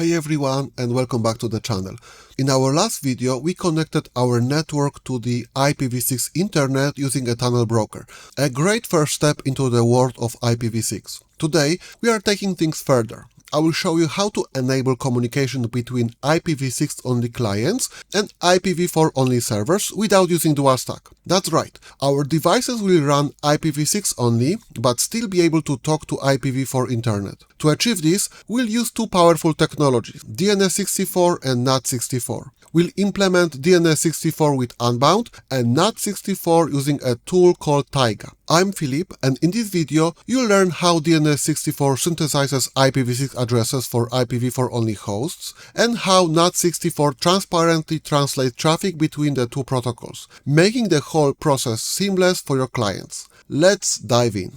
Hey everyone and welcome back to the channel. In our last video we connected our network to the IPv6 internet using a tunnel broker. A great first step into the world of IPv6. Today we are taking things further. I will show you how to enable communication between IPv6 only clients and IPv4 only servers without using dual stack. That's right, our devices will run IPv6 only, but still be able to talk to IPv4 internet. To achieve this, we'll use two powerful technologies, DNS64 and NAT64. We'll implement DNS64 with Unbound and NAT64 using a tool called Tayga. I'm Philip, and in this video you'll learn how DNS64 synthesizes IPv6 addresses for IPv4 only hosts and how NAT64 transparently translates traffic between the two protocols, making the whole process seamless for your clients. Let's dive in.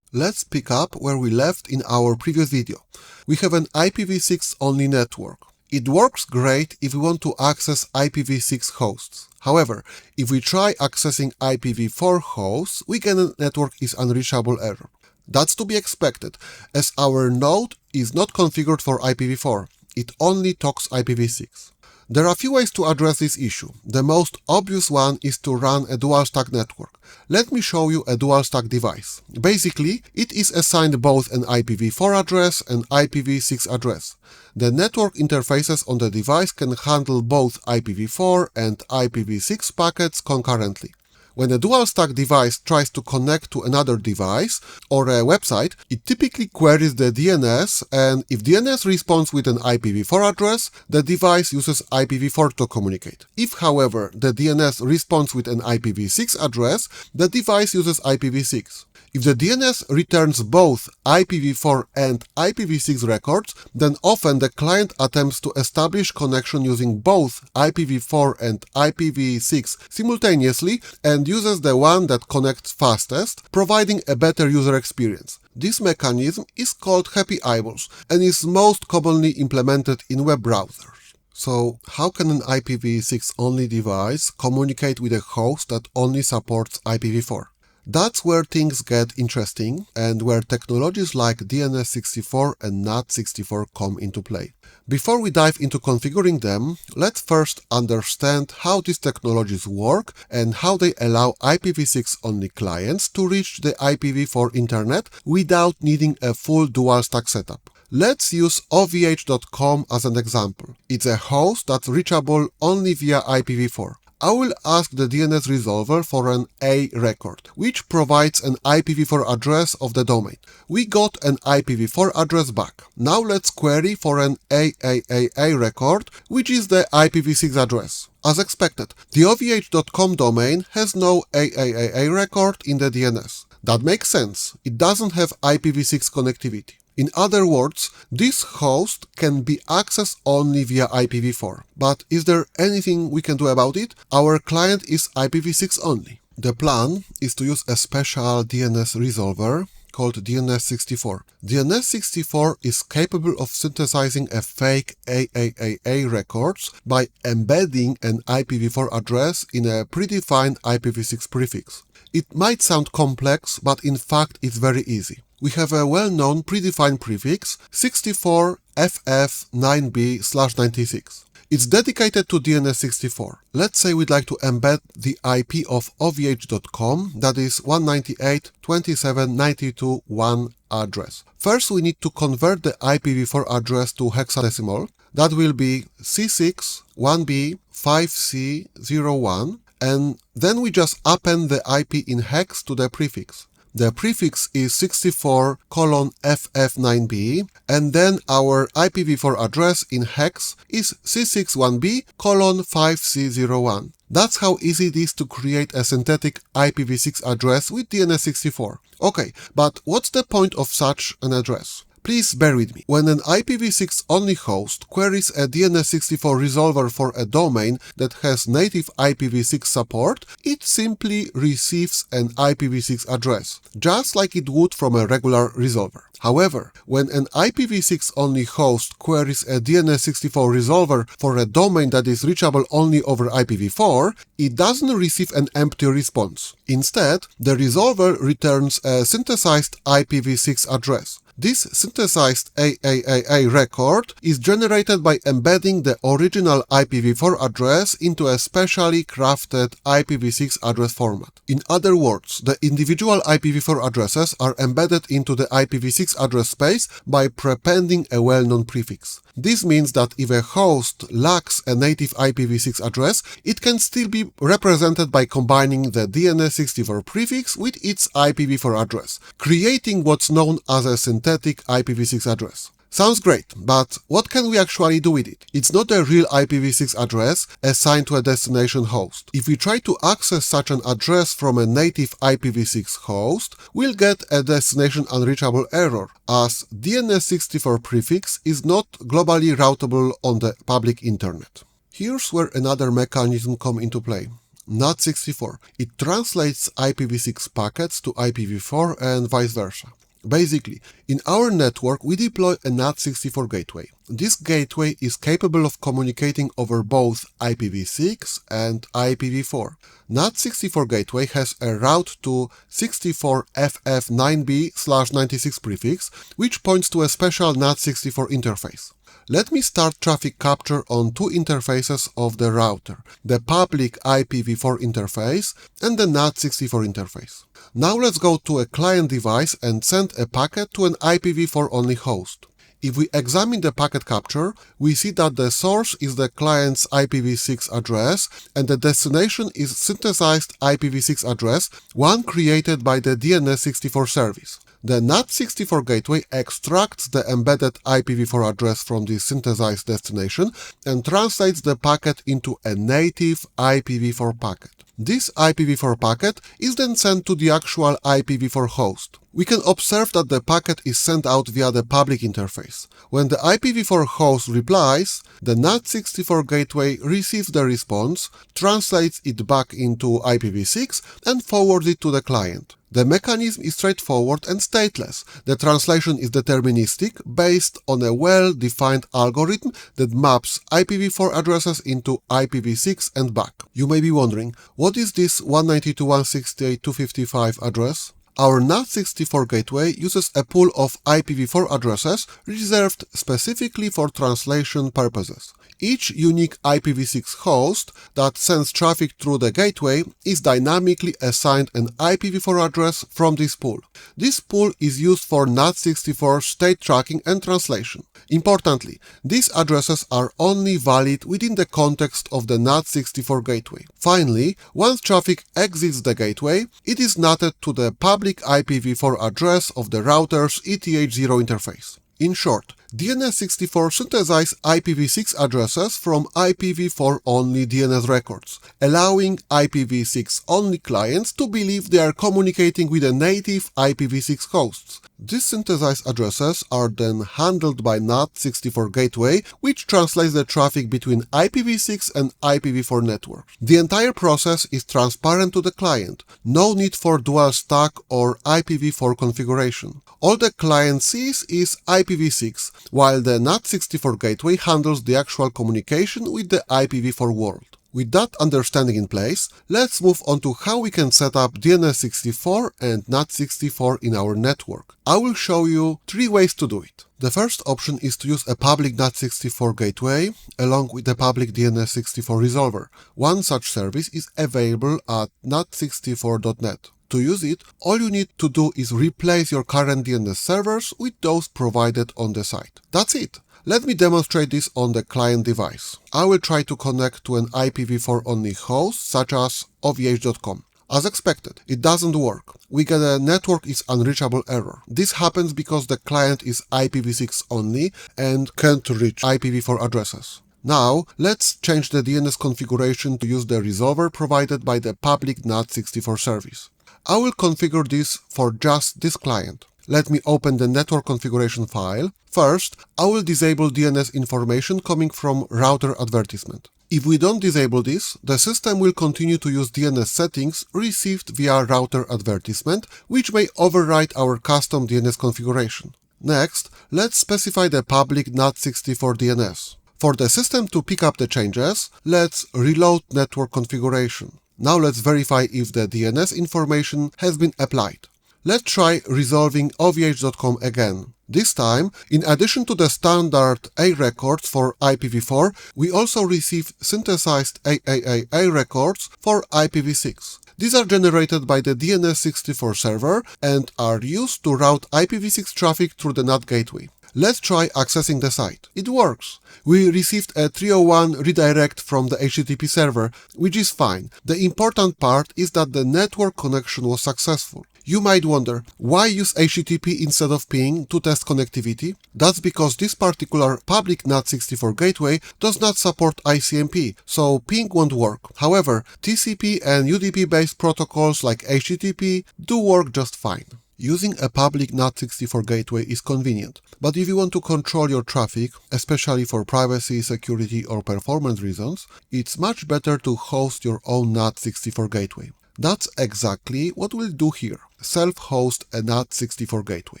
Let's pick up where we left in our previous video. We have an IPv6-Only network. It works great if we want to access IPv6 hosts. However, if we try accessing IPv4 hosts, we get a network is unreachable error. That's to be expected, as our node is not configured for IPv4. It only talks IPv6. There are a few ways to address this issue. The most obvious one is to run a dual stack network. Let me show you a dual stack device. Basically, it is assigned both an IPv4 address and IPv6 address. The network interfaces on the device can handle both IPv4 and IPv6 packets concurrently. When a dual stack device tries to connect to another device or a website, it typically queries the DNS, and if DNS responds with an IPv4 address, the device uses IPv4 to communicate. If, however, the DNS responds with an IPv6 address, the device uses IPv6. If the DNS returns both IPv4 and IPv6 records, then often the client attempts to establish connection using both IPv4 and IPv6 simultaneously and uses the one that connects fastest, providing a better user experience. This mechanism is called happy eyeballs and is most commonly implemented in web browsers. So, how can an IPv6 only device communicate with a host that only supports IPv4? That's where things get interesting and where technologies like DNS64 and NAT64 come into play. Before we dive into configuring them, let's first understand how these technologies work and how they allow IPv6 only clients to reach the IPv4 internet without needing a full dual stack setup. Let's use ovh.com as an example. It's a host that's reachable only via IPv4. I will ask the DNS resolver for an A record, which provides an IPv4 address of the domain. We got an IPv4 address back. Now let's query for an AAAA record, which is the IPv6 address. As expected, the ovh.com domain has no AAAA record in the DNS. That makes sense. It doesn't have IPv6 connectivity. In other words, this host can be accessed only via IPv4. But is there anything we can do about it? Our client is IPv6 only. The plan is to use a special DNS resolver called DNS64. DNS64 is capable of synthesizing a fake AAAA records by embedding an IPv4 address in a predefined IPv6 prefix. It might sound complex, but in fact it's very easy. We have a well-known predefined prefix 64FF9B/96. It's dedicated to DNS64. Let's say we'd like to embed the IP of ovh.com, that is 198.27.92.1 address. First, we need to convert the IPv4 address to hexadecimal. That will be C6-1B-5C01, and then we just append the IP in hex to the prefix. The prefix is 64:FF9B, and then our IPv4 address in hex is C61B:5C01. That's how easy it is to create a synthetic IPv6 address with DNS64. Okay, but what's the point of such an address? Please bear with me. When an IPv6-only host queries a DNS64 resolver for a domain that has native IPv6 support, it simply receives an IPv6 address, just like it would from a regular resolver. However, when an IPv6-only host queries a DNS64 resolver for a domain that is reachable only over IPv4, it doesn't receive an empty response. Instead, the resolver returns a synthesized IPv6 address. This synthesized AAAA record is generated by embedding the original IPv4 address into a specially crafted IPv6 address format. In other words, the individual IPv4 addresses are embedded into the IPv6 address space by prepending a well-known prefix. This means that if a host lacks a native IPv6 address, it can still be represented by combining the DNS64 prefix with its IPv4 address, creating what's known as a synthetic IPv6 address. Sounds great, but what can we actually do with it? It's not a real IPv6 address assigned to a destination host. If we try to access such an address from a native IPv6 host, we'll get a destination unreachable error, as DNS64 prefix is not globally routable on the public internet. Here's where another mechanism comes into play. NAT64. It translates IPv6 packets to IPv4 and vice versa. Basically, in our network, we deploy a NAT64 gateway. This gateway is capable of communicating over both IPv6 and IPv4. NAT64 gateway has a route to 64FF9B/96 prefix, which points to a special NAT64 interface. Let me start traffic capture on two interfaces of the router, the public IPv4 interface and the NAT64 interface. Now let's go to a client device and send a packet to an IPv4-only host. If we examine the packet capture, we see that the source is the client's IPv6 address and the destination is synthesized IPv6 address, one created by the DNS64 service. The NAT64 gateway extracts the embedded IPv4 address from the synthesized destination and translates the packet into a native IPv4 packet. This IPv4 packet is then sent to the actual IPv4 host. We can observe that the packet is sent out via the public interface. When the IPv4 host replies, the NAT64 gateway receives the response, translates it back into IPv6, and forwards it to the client. The mechanism is straightforward and stateless. The translation is deterministic, based on a well-defined algorithm that maps IPv4 addresses into IPv6 and back. You may be wondering, what is this 192.168.255 address? Our NAT64 gateway uses a pool of IPv4 addresses reserved specifically for translation purposes. Each unique IPv6 host that sends traffic through the gateway is dynamically assigned an IPv4 address from this pool. This pool is used for NAT64 state tracking and translation. Importantly, these addresses are only valid within the context of the NAT64 gateway. Finally, once traffic exits the gateway, it is NATed to the public IPv4 address of the router's ETH0 interface. In short, DNS64 synthesizes IPv6 addresses from IPv4-only DNS records, allowing IPv6-only clients to believe they are communicating with a native IPv6 hosts. These synthesized addresses are then handled by NAT64 gateway, which translates the traffic between IPv6 and IPv4 networks. The entire process is transparent to the client. No need for dual stack or IPv4 configuration. All the client sees is IPv6, while the NAT64 gateway handles the actual communication with the IPv4 world. With that understanding in place, let's move on to how we can set up DNS64 and NAT64 in our network. I will show you 3 ways to do it. The first option is to use a public NAT64 gateway along with the public DNS64 resolver. One such service is available at NAT64.net. To use it, all you need to do is replace your current DNS servers with those provided on the site. That's it. Let me demonstrate this on the client device. I will try to connect to an IPv4-only host, such as ovh.com. As expected, it doesn't work. We get a network is unreachable error. This happens because the client is IPv6 only and can't reach IPv4 addresses. Now, let's change the DNS configuration to use the resolver provided by the public NAT64 service. I will configure this for just this client. Let me open the network configuration file. First, I will disable DNS information coming from router advertisement. If we don't disable this, the system will continue to use DNS settings received via router advertisement, which may override our custom DNS configuration. Next, let's specify the public NAT64 DNS. For the system to pick up the changes, let's reload network configuration. Now let's verify if the DNS information has been applied. Let's try resolving ovh.com again. This time, in addition to the standard A records for IPv4, we also receive synthesized AAA records for IPv6. These are generated by the DNS64 server and are used to route IPv6 traffic through the NAT gateway. Let's try accessing the site. It works. We received a 301 redirect from the HTTP server, which is fine. The important part is that the network connection was successful. You might wonder, why use HTTP instead of ping to test connectivity? That's because this particular public NAT64 gateway does not support ICMP, so ping won't work. However, TCP and UDP-based protocols like HTTP do work just fine. Using a public NAT64 gateway is convenient, but if you want to control your traffic, especially for privacy, security, or performance reasons, it's much better to host your own NAT64 gateway. That's exactly what we'll do here, self-host a NAT64 gateway.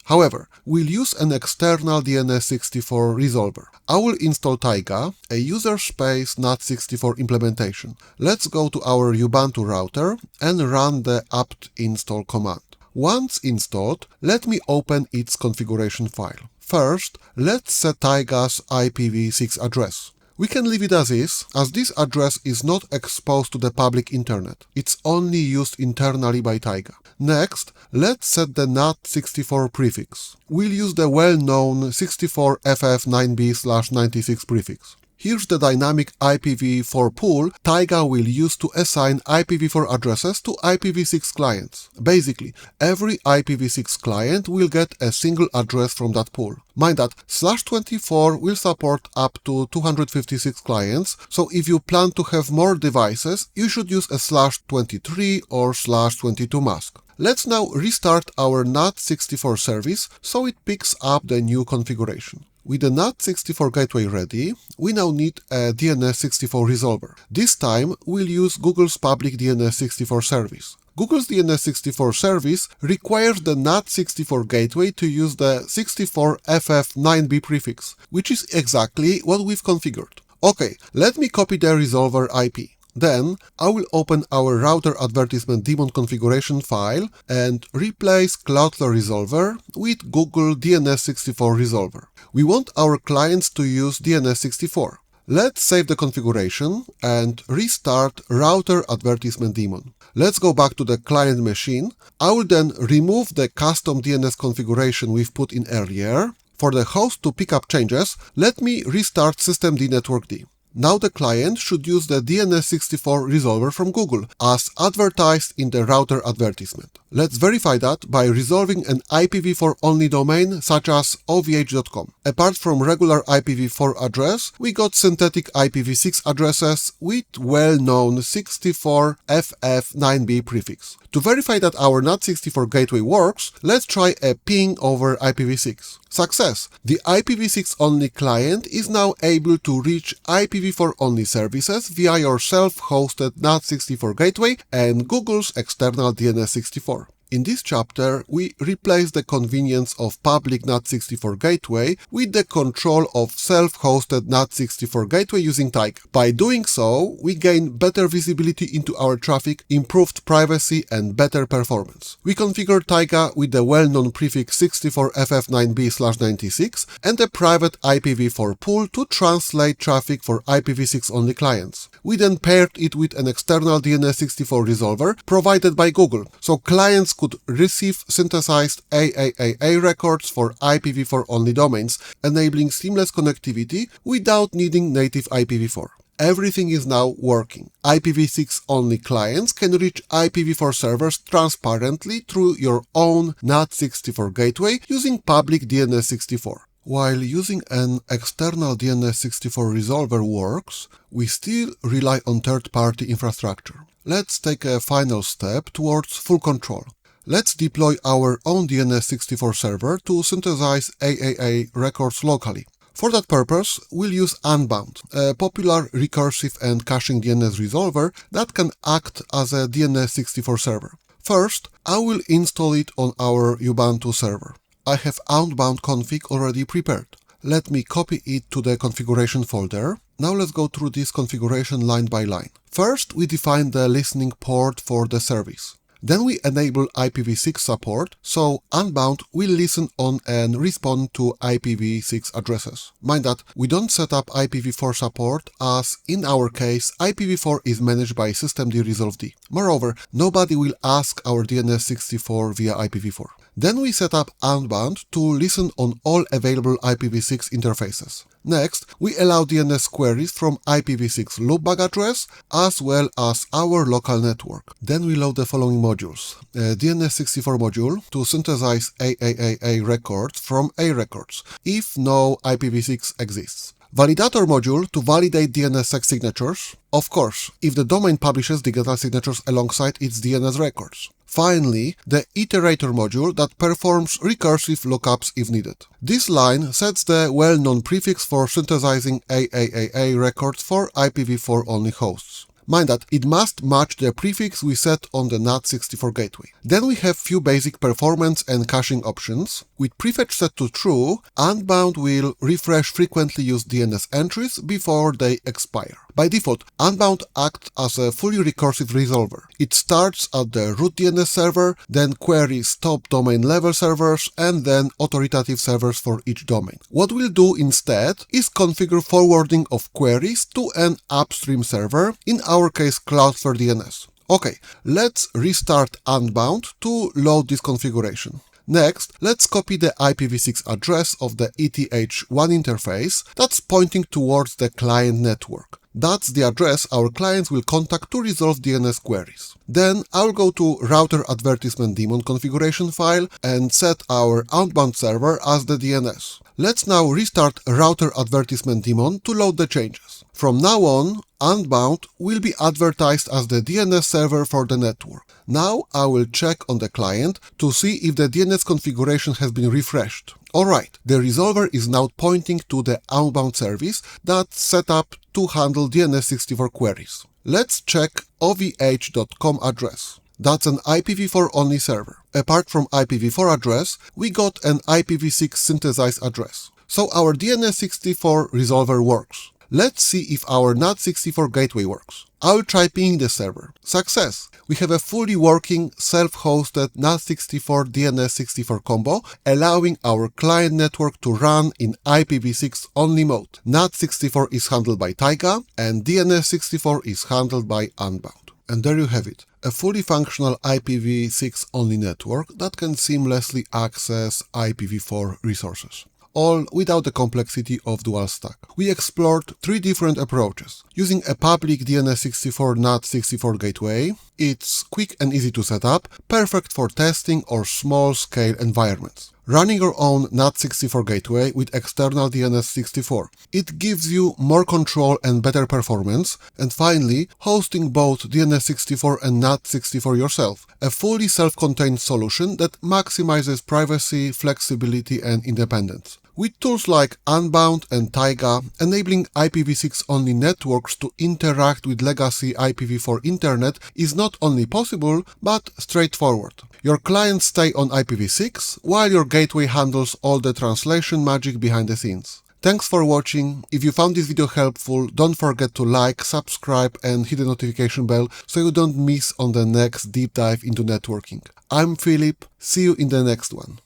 However, we'll use an external DNS64 resolver. I will install Tayga, a user space NAT64 implementation. Let's go to our Ubuntu router and run the apt install command. Once installed, let me open its configuration file. First, let's set Tayga's IPv6 address. We can leave it as is, as this address is not exposed to the public internet. It's only used internally by Tayga. Next, let's set the NAT64 prefix. We'll use the well-known 64FF9B/96 prefix. Here's the dynamic IPv4 pool Tayga will use to assign IPv4 addresses to IPv6 clients. Basically, every IPv6 client will get a single address from that pool. Mind that /24 will support up to 256 clients, so if you plan to have more devices, you should use a /23 or /22 mask. Let's now restart our NAT64 service so it picks up the new configuration. With the NAT64 gateway ready, we now need a DNS64 resolver. This time, we'll use Google's public DNS64 service. Google's DNS64 service requires the NAT64 gateway to use the 64FF9B prefix, which is exactly what we've configured. Okay, let me copy the resolver IP. Then, I will open our router advertisement daemon configuration file and replace Cloudflare resolver with Google DNS64 resolver. We want our clients to use DNS64. Let's save the configuration and restart router advertisement daemon. Let's go back to the client machine. I will then remove the custom DNS configuration we've put in earlier. For the host to pick up changes, let me restart systemd networkd. Now the client should use the DNS64 resolver from Google, as advertised in the router advertisement. Let's verify that by resolving an IPv4-only domain such as ovh.com. Apart from regular IPv4 address, we got synthetic IPv6 addresses with well-known 64FF9B prefix. To verify that our NAT64 gateway works, let's try a ping over IPv6. Success! The IPv6-only client is now able to reach IPv4-only services via your self-hosted NAT64 gateway and Google's external DNS64. In this chapter, we replace the convenience of public NAT64 gateway with the control of self-hosted NAT64 gateway using Tayga. By doing so, we gain better visibility into our traffic, improved privacy, and better performance. We configure Tayga with the well-known prefix 64FF9B/96 and a private IPv4 pool to translate traffic for IPv6-only clients. We then paired it with an external DNS64 resolver provided by Google, so clients could receive synthesized AAA records for IPv4-only domains, enabling seamless connectivity without needing native IPv4. Everything is now working. IPv6-only clients can reach IPv4 servers transparently through your own NAT64 gateway using public DNS64. While using an external DNS64 resolver works, we still rely on third-party infrastructure. Let's take a final step towards full control. let's deploy our own DNS64 server to synthesize AAA records locally. For that purpose, we'll use Unbound, a popular recursive and caching DNS resolver that can act as a DNS64 server. First, I will install it on our Ubuntu server. I have Unbound config already prepared. Let me copy it to the configuration folder. Now let's go through this configuration line by line. First, we define the listening port for the service. Then we enable IPv6 support, so Unbound will listen on and respond to IPv6 addresses. Mind that we don't set up IPv4 support, as in our case IPv4 is managed by systemd resolved. Moreover, nobody will ask our DNS64 via IPv4. Then we set up Unbound to listen on all available IPv6 interfaces. Next, we allow DNS queries from IPv6 loopback address as well as our local network. Then we load the following modules. A DNS64 module to synthesize AAA records from A records, if no IPv6 exists. Validator module to validate DNSSEC signatures, of course, if the domain publishes digital signatures alongside its DNS records. Finally, the iterator module that performs recursive lookups if needed. This line sets the well-known prefix for synthesizing AAA records for IPv4 only hosts. Mind that it must match the prefix we set on the NAT64 gateway. Then we have few basic performance and caching options. With prefetch set to true, Unbound will refresh frequently used DNS entries before they expire. By default, Unbound acts as a fully recursive resolver. It starts at the root DNS server, then queries top domain level servers, and then authoritative servers for each domain. What we'll do instead is configure forwarding of queries to an upstream server, in our case Cloudflare DNS. Okay, let's restart Unbound to load this configuration. Next, let's copy the IPv6 address of the ETH1 interface that's pointing towards the client network. That's the address our clients will contact to resolve DNS queries. Then I'll go to router advertisement daemon configuration file and set our Unbound server as the DNS. Let's now restart router advertisement daemon to load the changes. From now on, Unbound will be advertised as the DNS server for the network. Now I will check on the client to see if the DNS configuration has been refreshed. Alright, the resolver is now pointing to the Unbound service that's set up to handle DNS64 queries. Let's check ovh.com address. That's an IPv4 only server. Apart from IPv4 address, we got an IPv6 synthesized address. So our DNS64 resolver works. Let's see if our NAT64 gateway works. I'll try pinging the server. Success! We have a fully working, self-hosted NAT64 DNS64 combo, allowing our client network to run in IPv6 only mode. NAT64 is handled by Tayga, and DNS64 is handled by Unbound. And there you have it. A fully functional IPv6 only network that can seamlessly access IPv4 resources. All without the complexity of dual stack. We explored three different approaches. Using a public DNS64 NAT64 gateway, it's quick and easy to set up, perfect for testing or small-scale environments. Running your own NAT64 gateway with external DNS64. It gives you more control and better performance. And finally, hosting both DNS64 and NAT64 yourself. A fully self-contained solution that maximizes privacy, flexibility, and independence. With tools like Unbound and Tayga, enabling IPv6-only networks to interact with legacy IPv4 internet is not only possible, but straightforward. Your clients stay on IPv6, while your gateway handles all the translation magic behind the scenes. Thanks for watching. If you found this video helpful, don't forget to like, subscribe and hit the notification bell so you don't miss on the next deep dive into networking. I'm Philip, see you in the next one.